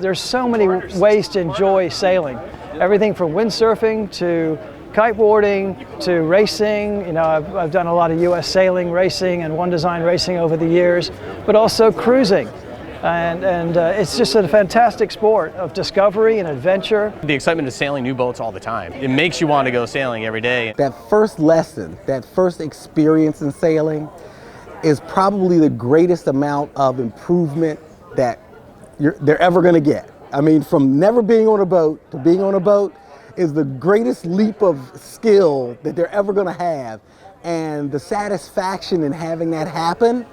There's so many ways to enjoy sailing. Everything from windsurfing to kiteboarding to racing. You know, I've done a lot of U.S. sailing racing and One Design racing over the years, but also cruising. And it's just a fantastic sport of discovery and adventure. The excitement of sailing new boats all the time. It makes you want to go sailing every day. That first lesson, that first experience in sailing is probably the greatest amount of improvement that they're ever going to get. I mean, from never being on a boat to being on a boat is the greatest leap of skill that they're ever going to have. And the satisfaction in having that happen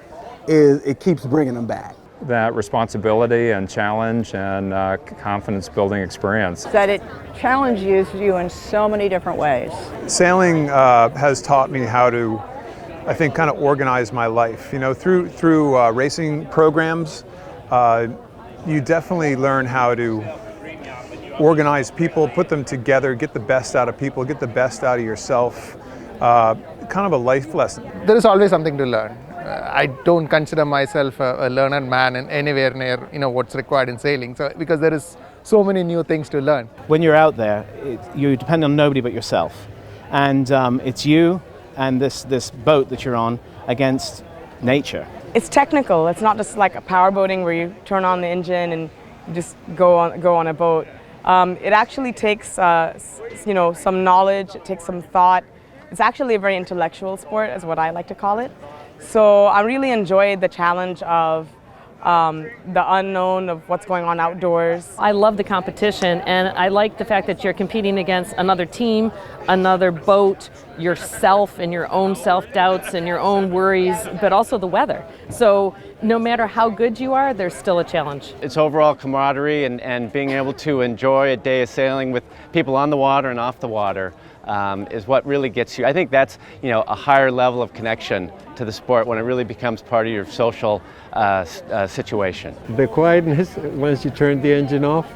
it keeps bringing them back. That responsibility and challenge and confidence building experience. That it challenges you in so many different ways. Sailing has taught me how to, I think, kind of organize my life. You know, through racing programs, you definitely learn how to organize people, put them together, get the best out of people, get the best out of yourself. Kind of a life lesson. There is always something to learn. I don't consider myself a learned man in anywhere near what's required in sailing. So because there is so many new things to learn. When you're out there, you depend on nobody but yourself, and it's you and this boat that you're on against nature. It's technical. It's not just like a power boating where you turn on the engine and you just go on a boat. It actually takes some knowledge. It takes some thought. It's actually a very intellectual sport, is what I like to call it. So I really enjoyed the challenge of the unknown of what's going on outdoors. I love the competition, and I like the fact that you're competing against another team, another boat, yourself and your own self-doubts and your own worries, but also the weather. So no matter how good you are, there's still a challenge. It's overall camaraderie and being able to enjoy a day of sailing with people on the water and off the water is what really gets you. I think that's a higher level of connection to the sport when it really becomes part of your social situation. The quietness once you turn the engine off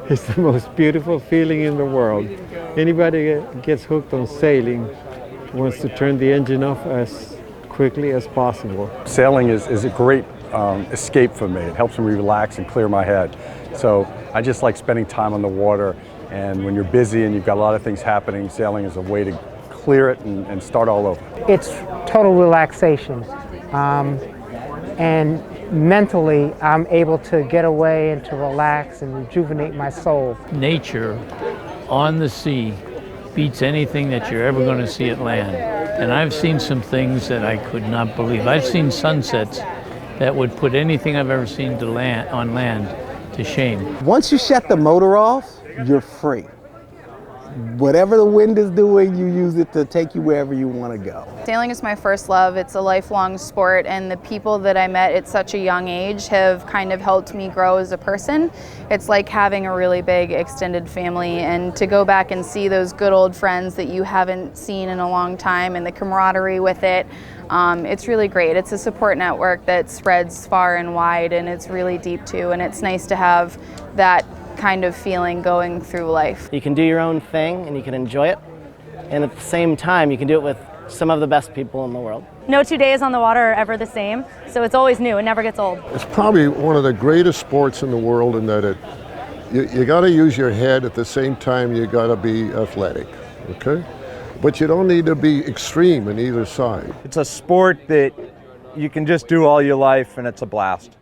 is the most beautiful feeling in the world. Anybody that gets hooked on sailing wants to turn the engine off as quickly as possible. Sailing is a great escape for me. It helps me relax and clear my head. So I just like spending time on the water, and when you're busy and you've got a lot of things happening, sailing is a way to clear it and start all over. It's total relaxation. And mentally, I'm able to get away and to relax and rejuvenate my soul. Nature on the sea beats anything that you're ever going to see at land. And I've seen some things that I could not believe. I've seen sunsets that would put anything I've ever seen on land to shame. Once you shut the motor off, you're free. Whatever the wind is doing, you use it to take you wherever you want to go. Sailing is my first love. It's a lifelong sport, and the people that I met at such a young age have kind of helped me grow as a person. It's like having a really big extended family, and to go back and see those good old friends that you haven't seen in a long time and the camaraderie with it, it's really great. It's a support network that spreads far and wide, and it's really deep too, and it's nice to have that kind of feeling going through life. You can do your own thing and you can enjoy it, and at the same time you can do it with some of the best people in the world. No 2 days on the water are ever the same, so it's always new, it never gets old. It's probably one of the greatest sports in the world in that you got to use your head at the same time you got to be athletic, okay? But you don't need to be extreme in either side. It's a sport that you can just do all your life and it's a blast.